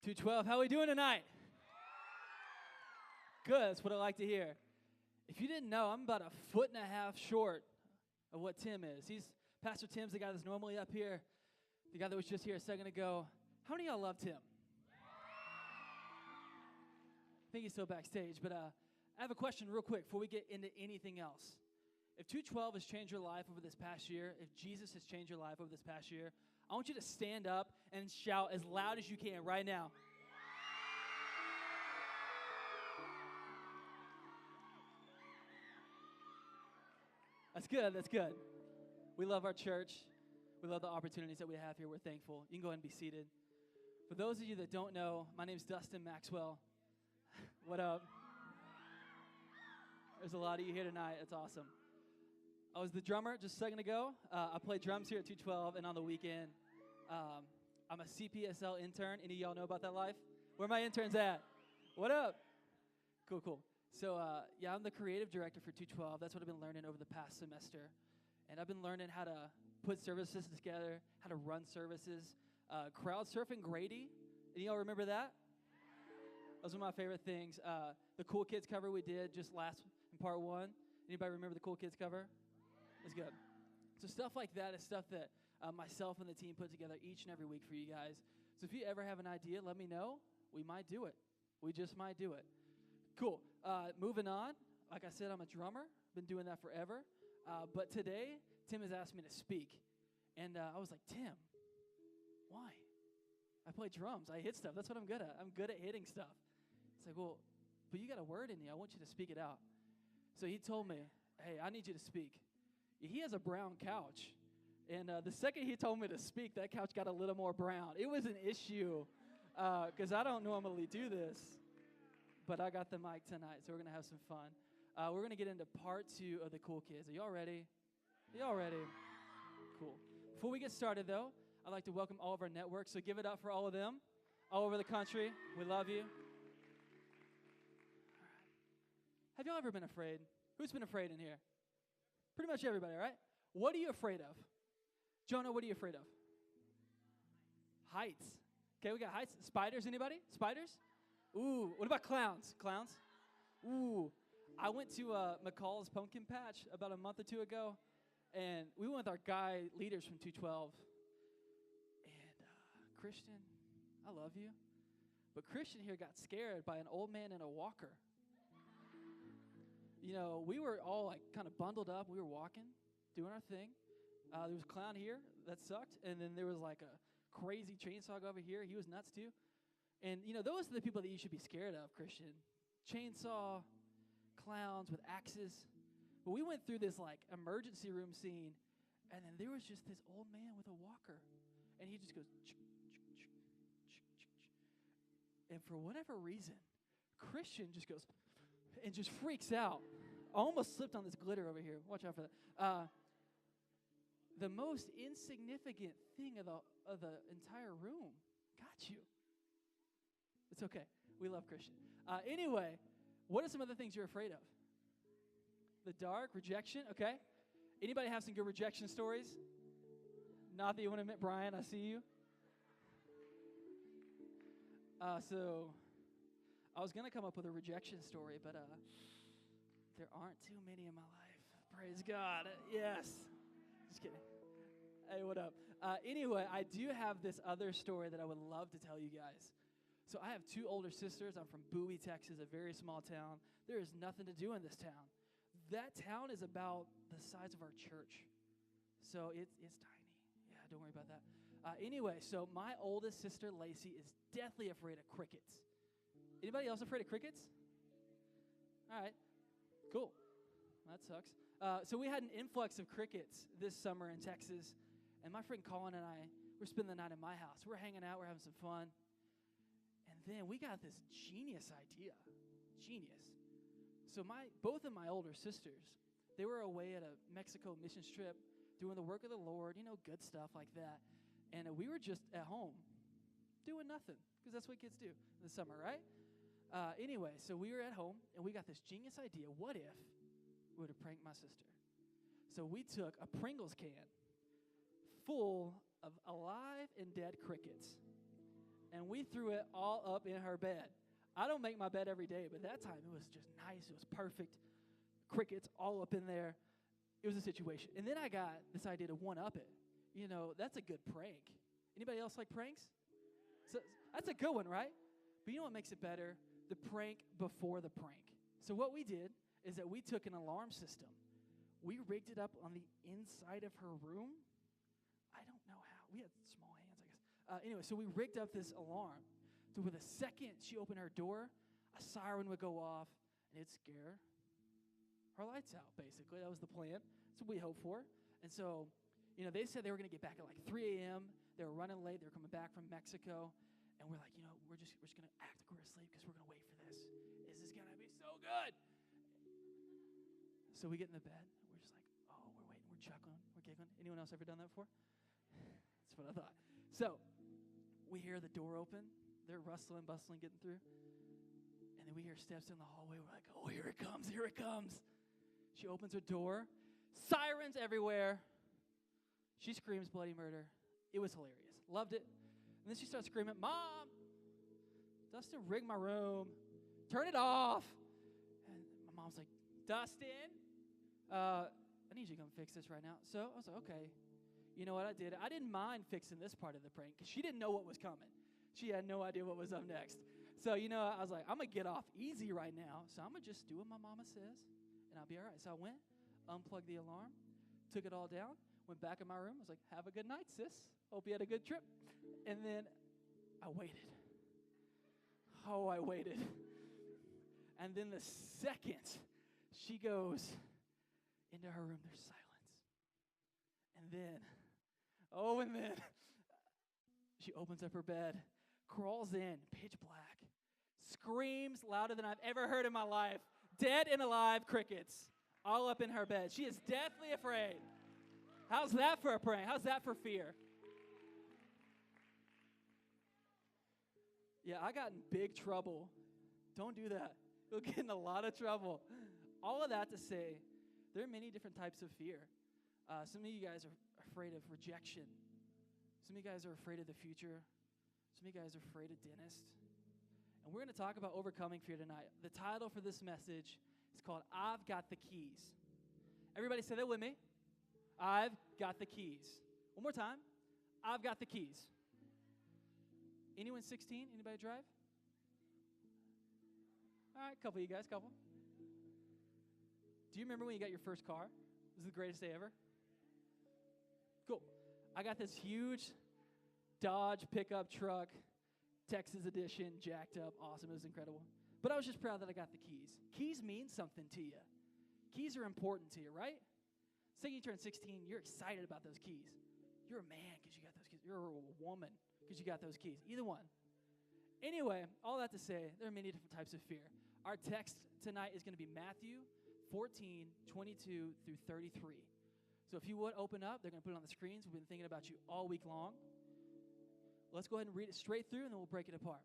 212, how are we doing tonight? Good, that's what I like to hear. If you didn't know, I'm about a foot and a half short of what Tim is. Pastor Tim's the guy that's normally up here, the guy that was just here a second ago. How many of y'all love Tim? I think he's still backstage, but I have a question real quick before we get into anything else. If 212 has changed your life over this past year, if Jesus has changed your life over this past year, I want you to stand up and shout as loud as you can right now. That's good, that's good. We love our church. We love the opportunities that we have here. We're thankful. You can go ahead and be seated. For those of you that don't know, my name's Dustin Maxwell. What up? There's a lot of you here tonight. That's awesome. I was the drummer just a second ago. I play drums here at 212 and on the weekend. I'm a CPSL intern. Any of y'all know about that life? Where my interns at? What up? Cool. So, I'm the creative director for 212. That's what I've been learning over the past semester. And I've been learning how to put services together, how to run services. Crowd surfing Grady. Any of y'all remember that? That was one of my favorite things. The Cool Kids cover we did just last in part one. Anybody remember the Cool Kids cover? It's good. So stuff like that is stuff that myself and the team put together each and every week for you guys. So if you ever have an idea, let me know. We might do it. We just might do it. Cool. Moving on. Like I said, I'm a drummer. Been doing that forever. But today, Tim has asked me to speak. And I was like, Tim, why? I play drums. I hit stuff. That's what I'm good at. I'm good at hitting stuff. It's like, well, but you got a word in you. I want you to speak it out. So he told me, hey, I need you to speak. He has a brown couch. And the second he told me to speak, that couch got a little more brown. It was an issue because I don't normally do this. But I got the mic tonight, so we're going to have some fun. We're going to get into part 2 of the Cool Kids. Are y'all ready? Y'all ready? Cool. Before we get started, though, I'd like to welcome all of our networks. So give it up for all of them all over the country. We love you. All right. Have y'all ever been afraid? Who's been afraid in here? Pretty much everybody, right? What are you afraid of? Jonah, what are you afraid of? Heights. Okay, we got heights. Spiders, anybody? Spiders? Ooh, what about clowns? Clowns? Ooh, I went to McCall's Pumpkin Patch about a month or two ago, and we went with our guy leaders from 212. And Christian, I love you, but Christian here got scared by an old man in a walker. You know, we were all like kind of bundled up. We were walking, doing our thing. There was a clown here. That sucked. And then there was like a crazy chainsaw over here. He was nuts too. And, you know, those are the people that you should be scared of, Christian. Chainsaw, clowns with axes. But we went through this, like, emergency room scene, and then there was just this old man with a walker. And he just goes, chick, chick, chick, chick, chick, chick. And for whatever reason, Christian just goes and just freaks out. I almost slipped on this glitter over here. Watch out for that. The most insignificant thing of the entire room got you. It's okay. We love Christian. Anyway, what are some other things you're afraid of? The dark, rejection, okay. Anybody have some good rejection stories? Not that you want to admit, Brian, I see you. So I was going to come up with a rejection story, but there aren't too many in my life. Praise God. Yes. Just kidding. Hey, what up? Anyway, I do have this other story that I would love to tell you guys. So I have 2 older sisters. I'm from Bowie, Texas, a very small town. There is nothing to do in this town. That town is about the size of our church. So it's tiny. Yeah, don't worry about that. Anyway, so my oldest sister, Lacey, is deathly afraid of crickets. Anybody else afraid of crickets? All right, cool. That sucks. So we had an influx of crickets this summer in Texas, and my friend Colin and I, we're spending the night in my house. We're hanging out. We're having some fun. And then we got this genius idea. Genius. So both of my older sisters, they were away at a Mexico missions trip doing the work of the Lord, you know, good stuff like that. And we were just at home doing nothing because that's what kids do in the summer, right? Anyway, so we were at home, and we got this genius idea. What if we would have pranked my sister? So we took a Pringles can full of alive and dead crickets, and we threw it all up in her bed. I don't make my bed every day, but that time it was just nice. It was perfect. Crickets all up in there. It was a situation. And then I got this idea to one-up it. You know, that's a good prank. Anybody else like pranks? So that's a good one, right? But you know what makes it better? The prank before the prank. So what we did is that we took an alarm system. We rigged it up on the inside of her room. I don't know how. We had small hands, I guess. Anyway, so we rigged up this alarm. So with a second she opened her door, a siren would go off, and it'd scare her lights out, basically. That was the plan. That's what we hoped for. And so, you know, they said they were going to get back at like 3 a.m. They were running late. They were coming back from Mexico. And we're like, you know, we're just going to act like we're asleep because we're going to wait for this. This is going to be so good. So we get in the bed. We're just like, oh, we're waiting. We're chuckling. We're giggling. Anyone else ever done that before? That's what I thought. So we hear the door open. They're rustling, bustling, getting through. And then we hear steps in the hallway. We're like, oh, here it comes. Here it comes. She opens her door. Sirens everywhere. She screams bloody murder. It was hilarious. Loved it. And then she starts screaming, Mom, Dustin rigged my room. Turn it off. And my mom's like, Dustin, I need you to come fix this right now. So I was like, okay. You know what I did? I didn't mind fixing this part of the prank because she didn't know what was coming. She had no idea what was up next. So, you know, I was like, I'm going to get off easy right now. So I'm going to just do what my mama says, and I'll be all right. So I went, unplugged the alarm, took it all down, went back in my room. I was like, have a good night, sis. Hope you had a good trip. And then I waited. Oh, I waited. And then the second she goes into her room, there's silence. And then she opens up her bed, crawls in, pitch black, screams louder than I've ever heard in my life. Dead and alive crickets all up in her bed. She is deathly afraid. How's that for a prank? How's that for fear? Yeah, I got in big trouble. Don't do that. You'll get in a lot of trouble. All of that to say, there are many different types of fear. Some of you guys are afraid of rejection. Some of you guys are afraid of the future. Some of you guys are afraid of dentists. And we're going to talk about overcoming fear tonight. The title for this message is called I've Got the Keys. Everybody say that with me. I've got the keys. One more time. I've got the keys. Anyone 16? Anybody drive? All right, a couple of you guys, couple. Do you remember when you got your first car? It was the greatest day ever. Cool. I got this huge Dodge pickup truck, Texas edition, jacked up, awesome. It was incredible. But I was just proud that I got the keys. Keys mean something to you. Keys are important to you, right? Say you turn 16, you're excited about those keys. You're a man because you got those keys. You're a woman because you got those keys. Either one. Anyway, all that to say, there are many different types of fear. Our text tonight is going to be Matthew 14, 22 through 33. So if you would open up, they're going to put it on the screens. We've been thinking about you all week long. Let's go ahead and read it straight through, and then we'll break it apart.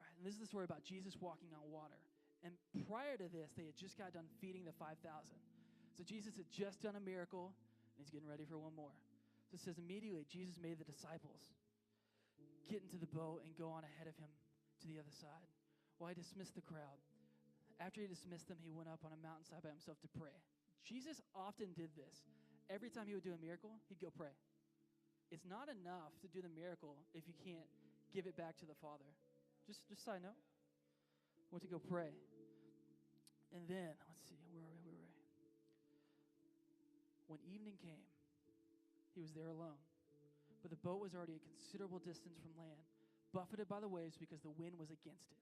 All right, and this is the story about Jesus walking on water. And prior to this, they had just got done feeding the 5,000. So Jesus had just done a miracle, and he's getting ready for one more. So it says, immediately Jesus made the disciples get into the boat and go on ahead of him to the other side while he dismissed the crowd. After he dismissed them, he went up on a mountainside by himself to pray. Jesus often did this. Every time he would do a miracle, he'd go pray. It's not enough to do the miracle if you can't give it back to the Father. Just side note. I went to go pray. And then, let's see, where were we? When evening came, he was there alone. But the boat was already a considerable distance from land, buffeted by the waves because the wind was against it.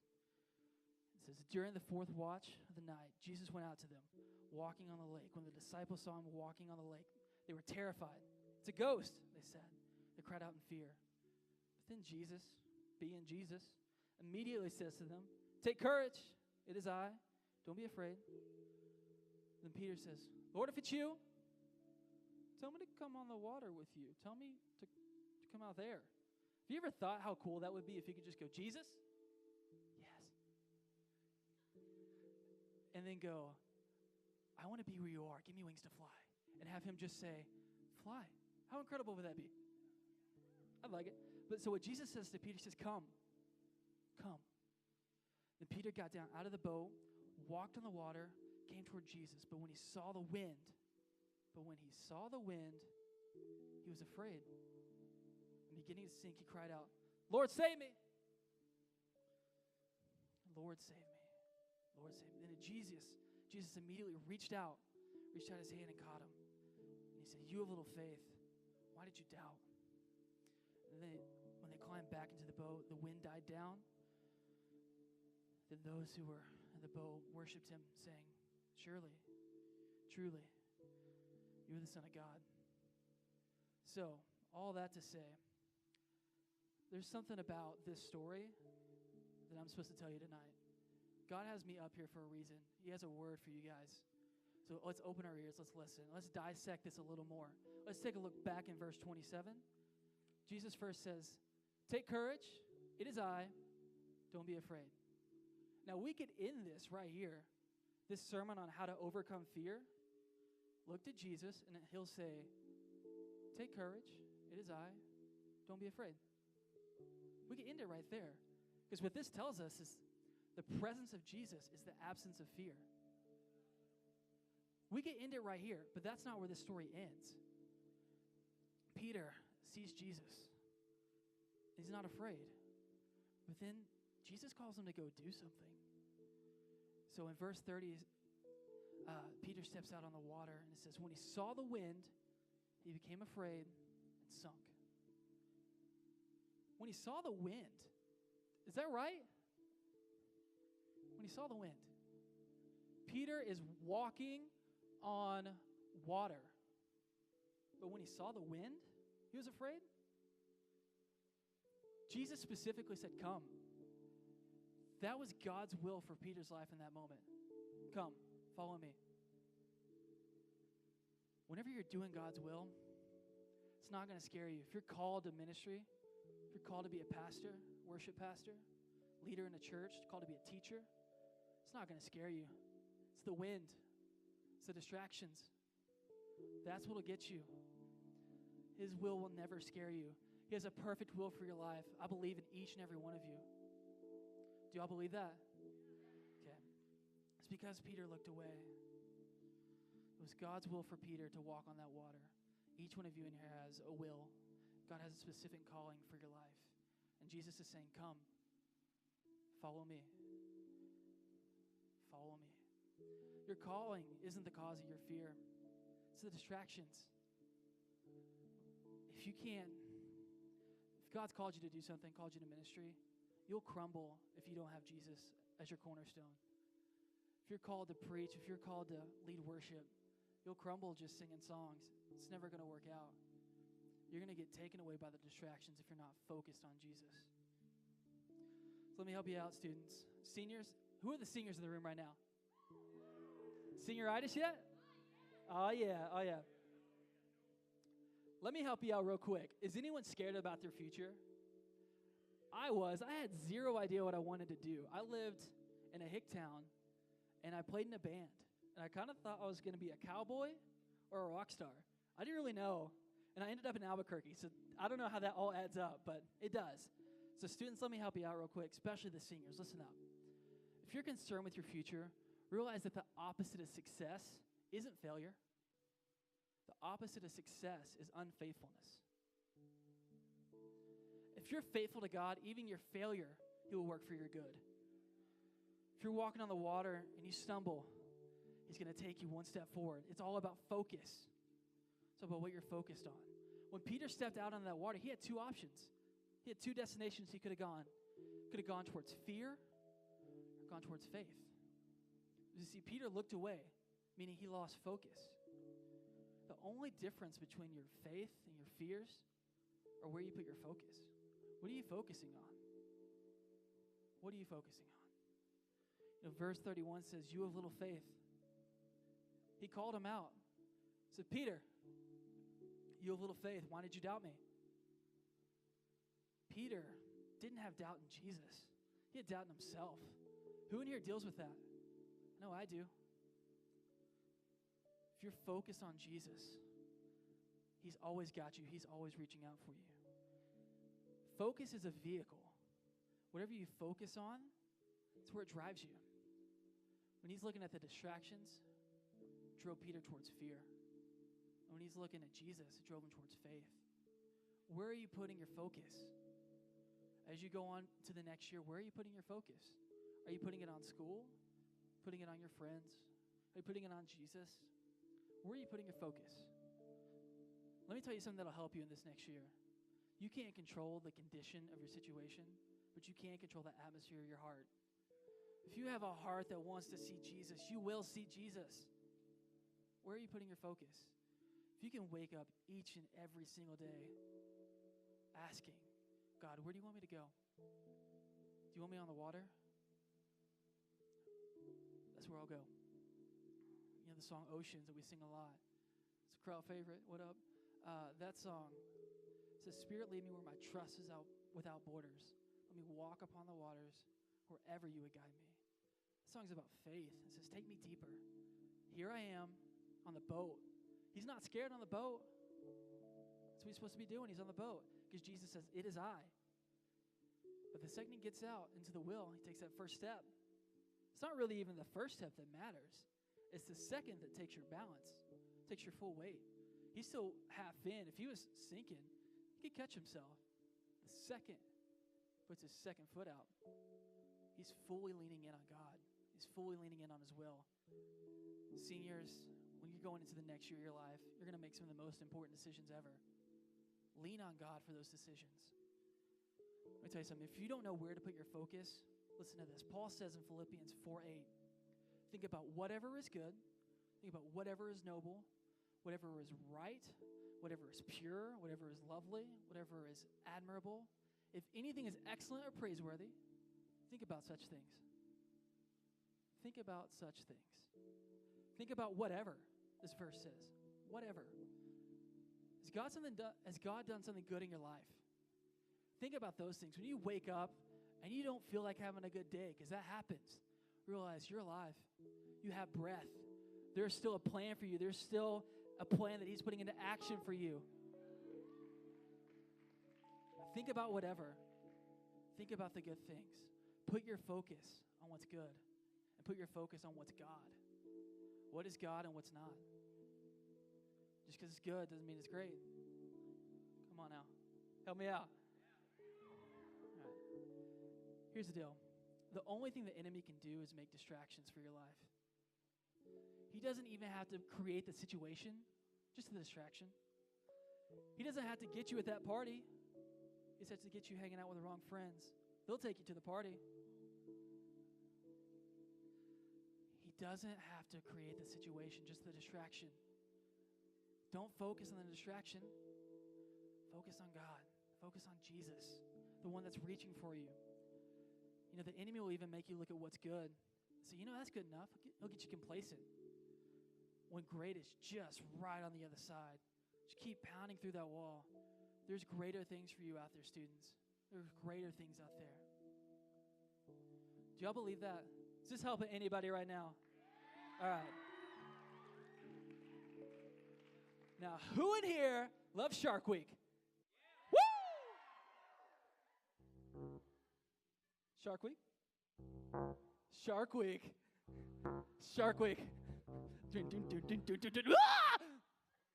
It says, during the fourth watch of the night, Jesus went out to them, walking on the lake. When the disciples saw him walking on the lake, they were terrified. It's a ghost, they said. They cried out in fear. But then Jesus, being Jesus, immediately says to them, take courage, it is I. Don't be afraid. Then Peter says, Lord, if it's you, tell me to come on the water with you. Tell me to come out there. Have you ever thought how cool that would be if you could just go, Jesus? Yes. And then go, I want to be where you are. Give me wings to fly. And have him just say, fly. How incredible would that be? I'd like it. But so what Jesus says to Peter, he says, come. Peter got down out of the boat, walked on the water, came toward Jesus. But when he saw the wind, he was afraid. And beginning to sink, he cried out, "Lord, save me! Lord, save me! Lord, save me!" And Jesus immediately reached out his hand and caught him. And he said, "You have little faith. Why did you doubt?" And then when they climbed back into the boat, the wind died down. Then those who were in the boat worshipped him, saying, "Surely, truly, you are the Son of God." So, all that to say, there's something about this story that I'm supposed to tell you tonight. God has me up here for a reason. He has a word for you guys. So let's open our ears. Let's listen. Let's dissect this a little more. Let's take a look back in verse 27. Jesus first says, "Take courage. It is I. Don't be afraid." Now, we could end this right here, this sermon on how to overcome fear. Look to Jesus, and he'll say, "Take courage. It is I. Don't be afraid." We could end it right there. Because what this tells us is the presence of Jesus is the absence of fear. We could end it right here, but that's not where the story ends. Peter sees Jesus. He's not afraid. But then Jesus calls him to go do something. So in verse 30, Peter steps out on the water, and it says, when he saw the wind, he became afraid and sunk. When he saw the wind, is that right? When he saw the wind. Peter is walking on water. But when he saw the wind, he was afraid. Jesus specifically said, "Come." That was God's will for Peter's life in that moment. Come, follow me. Whenever you're doing God's will, it's not going to scare you. If you're called to ministry, if you're called to be a pastor, worship pastor, leader in a church, called to be a teacher, it's not going to scare you. It's the wind. It's the distractions. That's what will get you. His will never scare you. He has a perfect will for your life. I believe in each and every one of you. Do y'all believe that? Okay. It's because Peter looked away. It was God's will for Peter to walk on that water. Each one of you in here has a will. God has a specific calling for your life. And Jesus is saying, "Come, follow me. Follow me." Your calling isn't the cause of your fear. It's the distractions. If God's called you to do something, called you to ministry, you'll crumble if you don't have Jesus as your cornerstone. If you're called to preach, if you're called to lead worship, you'll crumble just singing songs. It's never going to work out. You're going to get taken away by the distractions if you're not focused on Jesus. So let me help you out, students. Seniors, who are the seniors in the room right now? Senioritis yet? Oh, yeah. Oh, yeah. Let me help you out real quick. Is anyone scared about their future? I was. I had zero idea what I wanted to do. I lived in a hick town, and I played in a band. And I kind of thought I was going to be a cowboy or a rock star. I didn't really know. And I ended up in Albuquerque. So I don't know how that all adds up, but it does. So students, let me help you out real quick, especially the seniors. Listen up. If you're concerned with your future, realize that the opposite of success isn't failure. The opposite of success is unfaithfulness. If you're faithful to God, even your failure, He will work for your good. If you're walking on the water and you stumble, He's going to take you one step forward. It's all about focus. It's about what you're focused on. When Peter stepped out on that water, he had two options. He had two destinations he could have gone. Could have gone towards fear or gone towards faith. You see, Peter looked away, meaning he lost focus. The only difference between your faith and your fears are where you put your focus. What are you focusing on? What are you focusing on? You know, verse 31 says, "You have little faith." He called him out. He said, "Peter, you have little faith. Why did you doubt me?" Peter didn't have doubt in Jesus. He had doubt in himself. Who in here deals with that? I know I do. If you're focused on Jesus, He's always got you. He's always reaching out for you. Focus is a vehicle. Whatever you focus on, It's where it drives you. When he's looking at the distractions, it drove Peter towards fear. And when he's looking at Jesus, it drove him towards faith. Where are you putting your focus? As you go on to the next year, where are you putting your focus? Are you putting it on school? Putting it on your friends? Are you putting it on Jesus? Where are you putting your focus? Let me tell you something that'll help you in this next year. You can't control the condition of your situation, but you can control the atmosphere of your heart. If you have a heart that wants to see Jesus, you will see Jesus. Where are you putting your focus? If you can wake up each and every single day asking, God, where do you want me to go? Do you want me on the water? That's where I'll go. You know the song Oceans that we sing a lot. It's a crowd favorite. What up? That song says, Spirit, lead me where my trust is out without borders. Let me walk upon the waters wherever you would guide me. The song's about faith. It says, take me deeper. Here I am on the boat. He's not scared on the boat. That's what he's supposed to be doing. He's on the boat because Jesus says, it is I. But the second he gets out into the will, he takes that first step. It's not really even the first step that matters. It's the second that takes your balance, takes your full weight. He's still half in. If he was sinking, he could catch himself. The second puts his second foot out, he's fully leaning in on God. He's fully leaning in on his will. Seniors, when you're going into the next year of your life, you're going to make some of the most important decisions ever. Lean on God for those decisions. Let me tell you something. If you don't know where to put your focus, listen to this. Paul says in Philippians 4:8, think about whatever is good, think about whatever is noble, whatever is right, whatever is pure, whatever is lovely, whatever is admirable. If anything is excellent or praiseworthy, think about such things. Think about such things. Think about whatever this verse says. Whatever. Has God done something good in your life? Think about those things. When you wake up and you don't feel like having a good day, because that happens, realize you're alive. You have breath. There's still a plan for you. There's still a plan that he's putting into action for you. Think about whatever. Think about the good things. Put your focus on what's good and put your focus on what's God. What is God and what's not? Just because it's good doesn't mean it's great. Come on now. Help me out. All right. Here's the deal. The only thing the enemy can do is make distractions for your life. He doesn't even have to create the situation, just the distraction. He doesn't have to get you at that party. He just has to get you hanging out with the wrong friends. They'll take you to the party. He doesn't have to create the situation, just the distraction. Don't focus on the distraction. Focus on God. Focus on Jesus, the one that's reaching for you. You know, the enemy will even make you look at what's good. So, that's good enough. He'll get you complacent. When great is just right on the other side. Just keep pounding through that wall. There's greater things for you out there, students. There's greater things out there. Do y'all believe that? Is this helping anybody right now? All right. Now, who in here loves Shark Week? Woo! Shark Week? Shark Week. Shark Week.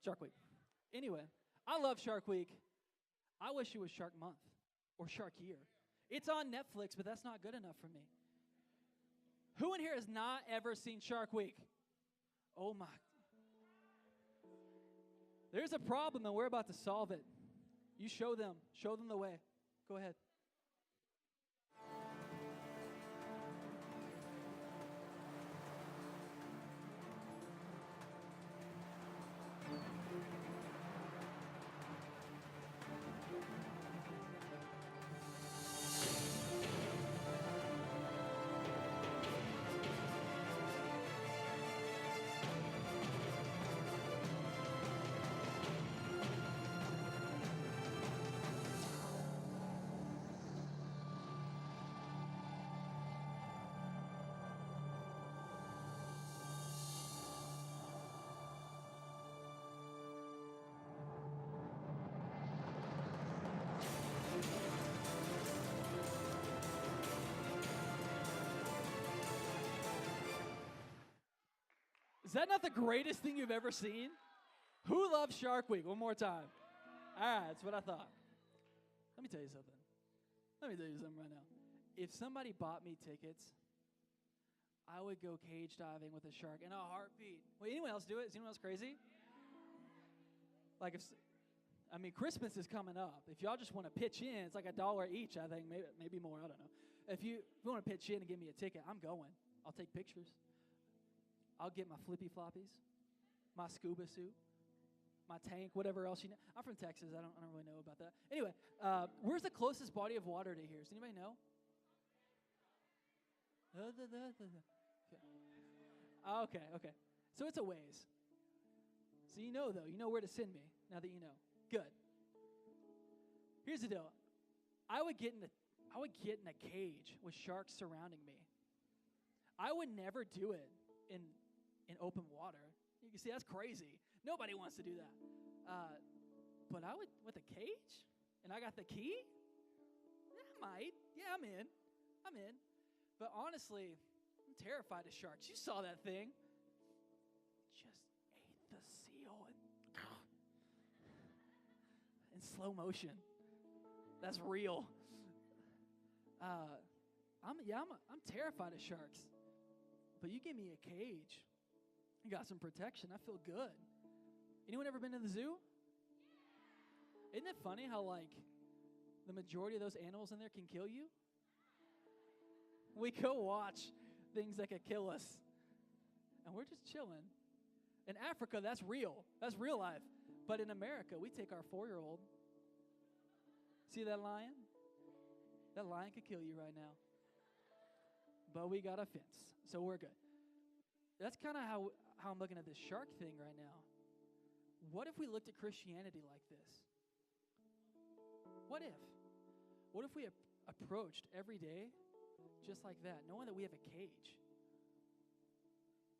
Shark Week. Anyway, I love Shark Week. I wish it was Shark Month or Shark Year. It's on Netflix, but that's not good enough for me. Who in here has not ever seen Shark Week? Oh my. There's a problem, and we're about to solve it. You show them the way. Go ahead. Is that not the greatest thing you've ever seen? Who loves Shark Week? One more time. All right, that's what I thought. Let me tell you something. Let me tell you something right now. If somebody bought me tickets, I would go cage diving with a shark in a heartbeat. Wait, anyone else do it? Is anyone else crazy? Like Christmas is coming up. If y'all just want to pitch in, it's like $1 each, I think, maybe more, I don't know. If you want to pitch in and give me a ticket, I'm going. I'll take pictures. I'll get my flippy floppies, my scuba suit, my tank, whatever else you know. I'm from Texas. I don't really know about that. Anyway, where's the closest body of water to here? Does anybody know? Okay. So it's a ways. So you know, though. You know where to send me now that you know. Good. Here's the deal. I would get in a cage with sharks surrounding me. I would never do it in open water. You can see that's crazy. Nobody wants to do that. But I would with a cage, and I got the key. I might. Yeah, I'm in. But honestly, I'm terrified of sharks. You saw that thing. Just ate the seal in slow motion. That's real. I'm terrified of sharks. But you give me a cage. You got some protection. I feel good. Anyone ever been to the zoo? Isn't it funny how, the majority of those animals in there can kill you? We go watch things that could kill us. And we're just chilling. In Africa, that's real. That's real life. But in America, we take our 4-year-old. See that lion? That lion could kill you right now. But we got a fence, so we're good. That's kind of how I'm looking at this shark thing right now. What if we looked at Christianity like this? What if? What if we approached every day just like that, knowing that we have a cage?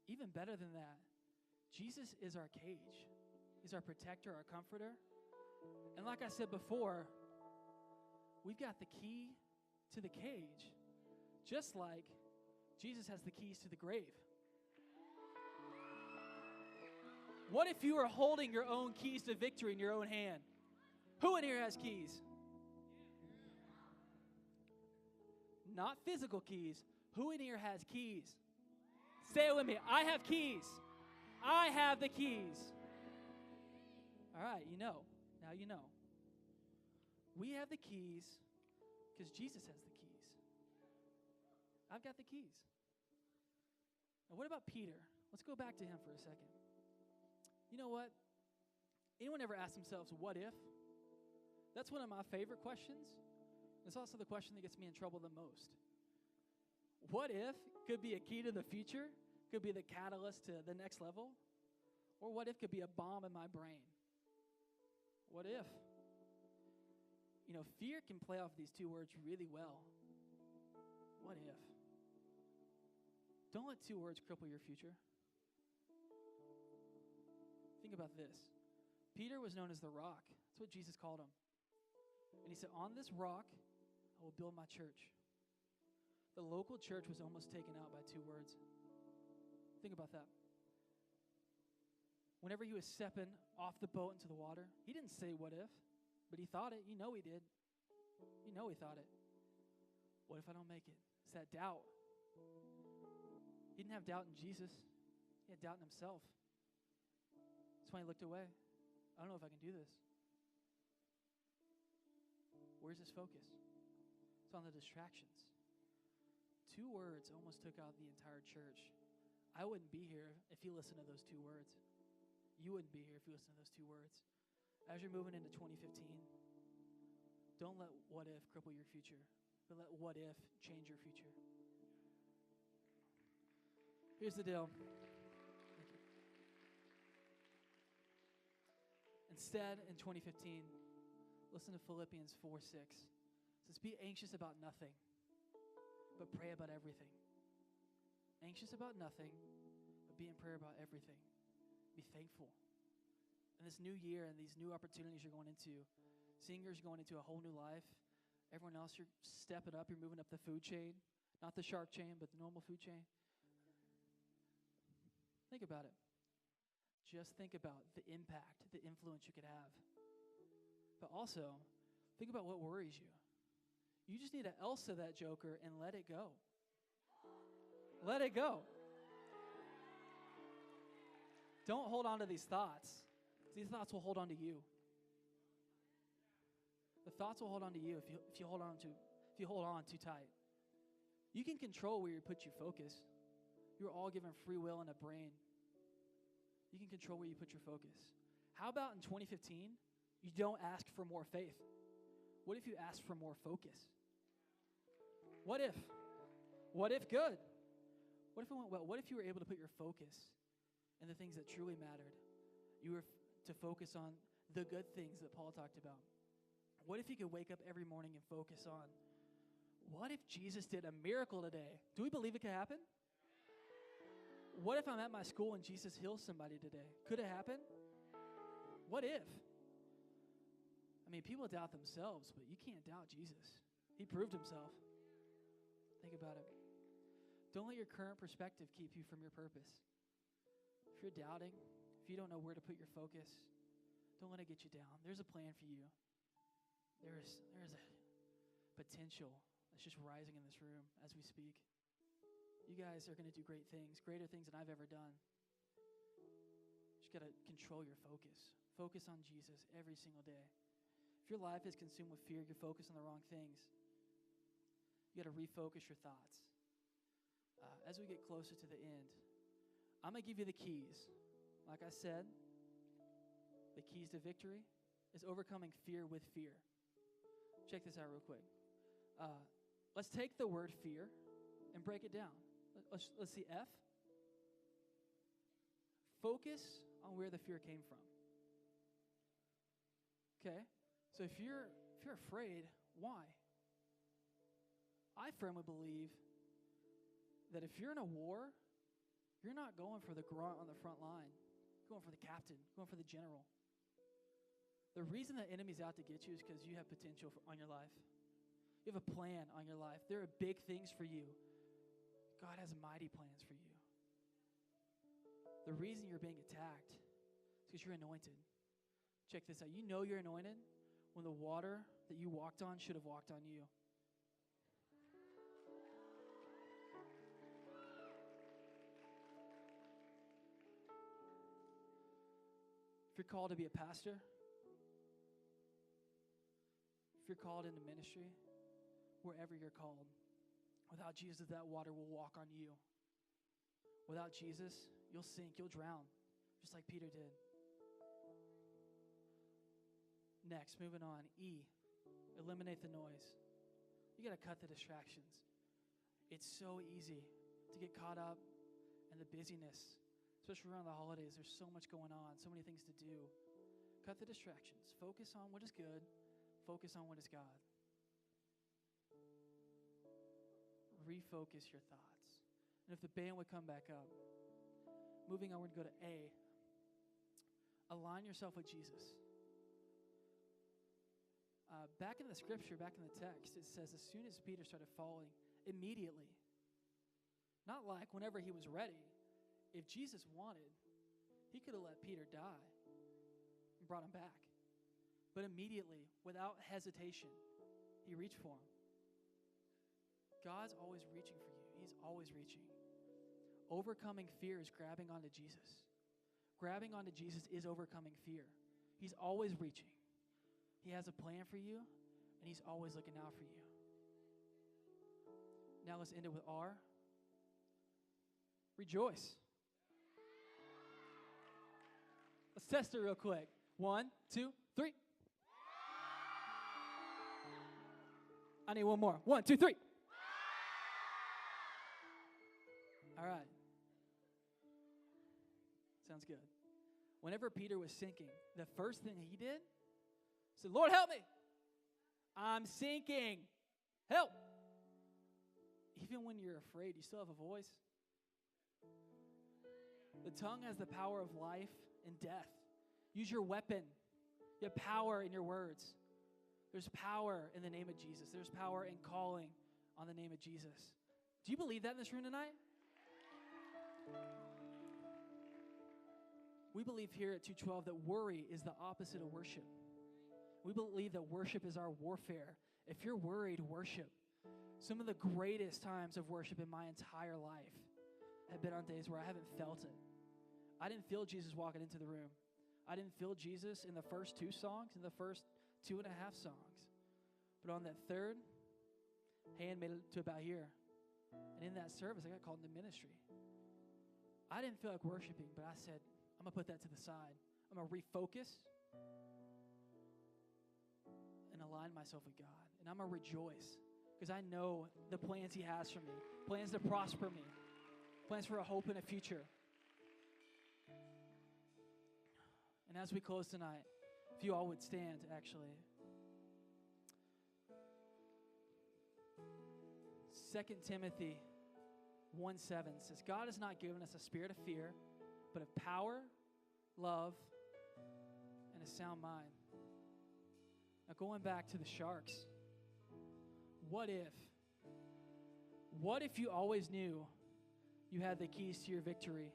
Even better than that, Jesus is our cage. He's our protector, our comforter. And like I said before, we've got the key to the cage, just like Jesus has the keys to the grave. What if you were holding your own keys to victory in your own hand? Who in here has keys? Not physical keys. Who in here has keys? Say it with me. I have keys. I have the keys. All right, you know. Now you know. We have the keys because Jesus has the keys. I've got the keys. Now, what about Peter? Let's go back to him for a second. You know what? Anyone ever ask themselves, what if? That's one of my favorite questions. It's also the question that gets me in trouble the most. What if could be a key to the future, could be the catalyst to the next level, or what if could be a bomb in my brain? What if? You know, fear can play off these two words really well. What if? Don't let two words cripple your future. Think about this. Peter was known as the rock. That's what Jesus called him. And he said, on this rock, I will build my church. The local church was almost taken out by two words. Think about that. Whenever he was stepping off the boat into the water, he didn't say what if, but he thought it. You know he did. You know he thought it. What if I don't make it? It's that doubt. He didn't have doubt in Jesus. He had doubt in himself. That's why he looked away. I don't know if I can do this. Where's his focus? It's on the distractions. Two words almost took out the entire church. I wouldn't be here if you listened to those two words. You wouldn't be here if you listened to those two words. As you're moving into 2015, don't let what if cripple your future, but let what if change your future. Here's the deal. Instead, in 2015, listen to Philippians 4:6. It says, be anxious about nothing, but pray about everything. Anxious about nothing, but be in prayer about everything. Be thankful. In this new year and these new opportunities you're going into, singers going into a whole new life. Everyone else, you're stepping up. You're moving up the food chain. Not the shark chain, but the normal food chain. Think about it. Just think about the impact, the influence you could have. But also, think about what worries you. You just need to Elsa that joker and let it go. Let it go. Don't hold on to these thoughts. These thoughts will hold on to you. The thoughts will hold on to you if you hold on too tight. You can control where you put your focus. You're all given free will and a brain. You can control where you put your focus. How about in 2015, you don't ask for more faith? What if you ask for more focus? What if? What if good? What if it went well? What if you were able to put your focus in the things that truly mattered? You were to focus on the good things that Paul talked about. What if you could wake up every morning and focus on, what if Jesus did a miracle today? Do we believe it could happen? What if I'm at my school and Jesus heals somebody today? Could it happen? What if? I mean, people doubt themselves, but you can't doubt Jesus. He proved himself. Think about it. Don't let your current perspective keep you from your purpose. If you're doubting, if you don't know where to put your focus, don't let it get you down. There's a plan for you. There's a potential that's just rising in this room as we speak. You guys are going to do great things, greater things than I've ever done. Just got to control your focus. Focus on Jesus every single day. If your life is consumed with fear, you're focused on the wrong things. You got to refocus your thoughts. As we get closer to the end, I'm going to give you the keys. Like I said, the keys to victory is overcoming fear with fear. Check this out real quick. Let's take the word fear and break it down. Let's see F. Focus on where the fear came from. Okay? So if you're afraid, why? I firmly believe that if you're in a war, you're not going for the grunt on the front line. You're going for the captain, going for the general. The reason the enemy's out to get you is because you have potential on your life. You have a plan on your life. There are big things for you. God has mighty plans for you. The reason you're being attacked is because you're anointed. Check this out. You know you're anointed when the water that you walked on should have walked on you. If you're called to be a pastor, if you're called into ministry, wherever you're called, without Jesus, that water will walk on you. Without Jesus, you'll sink, you'll drown, just like Peter did. Next, moving on, E, eliminate the noise. You got to cut the distractions. It's so easy to get caught up in the busyness, especially around the holidays. There's so much going on, so many things to do. Cut the distractions. Focus on what is good. Focus on what is God. Refocus your thoughts. And if the band would come back up. Moving on, we're going to go to A. Align yourself with Jesus. Back in the scripture, back in the text, it says as soon as Peter started falling, immediately. Not like whenever he was ready. If Jesus wanted, he could have let Peter die and brought him back. But immediately, without hesitation, he reached for him. God's always reaching for you. He's always reaching. Overcoming fear is grabbing onto Jesus. Grabbing onto Jesus is overcoming fear. He's always reaching. He has a plan for you, and he's always looking out for you. Now let's end it with R. Rejoice. Let's test it real quick. 1, 2, 3. I need one more. 1, 2, 3. All right. Sounds good. Whenever Peter was sinking, the first thing he did, said, Lord, help me. I'm sinking. Help. Even when you're afraid, you still have a voice. The tongue has the power of life and death. Use your weapon. You have power in your words. There's power in the name of Jesus. There's power in calling on the name of Jesus. Do you believe that in this room tonight? We believe here at 212 that worry is the opposite of worship. We believe that worship is our warfare. If you're worried, worship. Some of the greatest times of worship in my entire life have been on days where I haven't felt it. I didn't feel Jesus walking into the room. I didn't feel Jesus in the first 2 songs, in the first 2.5 songs. But on that third, hand made it to about here. And in that service, I got called into ministry. I didn't feel like worshiping, but I said, I'm going to put that to the side. I'm going to refocus and align myself with God. And I'm going to rejoice because I know the plans he has for me, plans to prosper me, plans for a hope and a future. And as we close tonight, if you all would stand, actually. 2 Timothy 1:7 says, God has not given us a spirit of fear, but of power, love, and a sound mind. Now going back to the Sharks, what if you always knew you had the keys to your victory?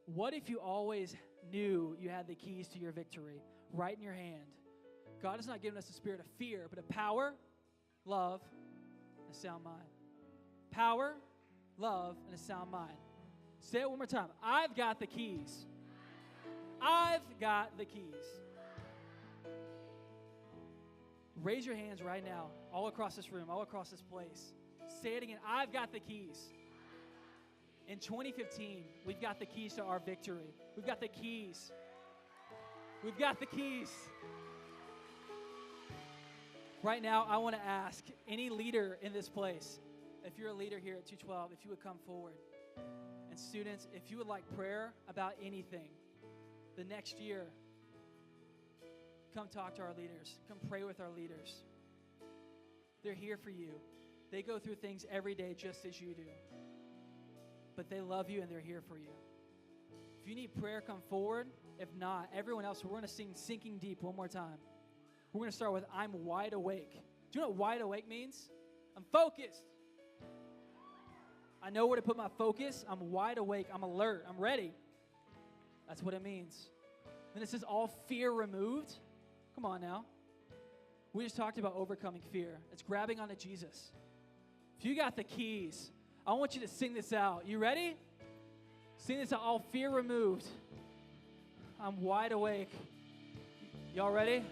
What if you always knew you had the keys to your victory right in your hand? God has not given us a spirit of fear, but of power, love, and a sound mind. Power, love, and a sound mind. Say it one more time. I've got the keys. I've got the keys. Raise your hands right now, all across this room, all across this place. Say it again. I've got the keys. In 2015, we've got the keys to our victory. We've got the keys. We've got the keys. Right now, I want to ask any leader in this place, if you're a leader here at 212, if you would come forward. And students, if you would like prayer about anything the next year, come talk to our leaders. Come pray with our leaders. They're here for you. They go through things every day just as you do. But they love you and they're here for you. If you need prayer, come forward. If not, everyone else, we're going to sing Sinking Deep one more time. We're going to start with I'm Wide Awake. Do you know what wide awake means? I'm focused. I know where to put my focus. I'm wide awake. I'm alert. I'm ready. That's what it means. Then it says all fear removed. Come on now. We just talked about overcoming fear. It's grabbing onto Jesus. If you got the keys, I want you to sing this out. You ready? Sing this out. All fear removed. I'm wide awake. Y'all ready?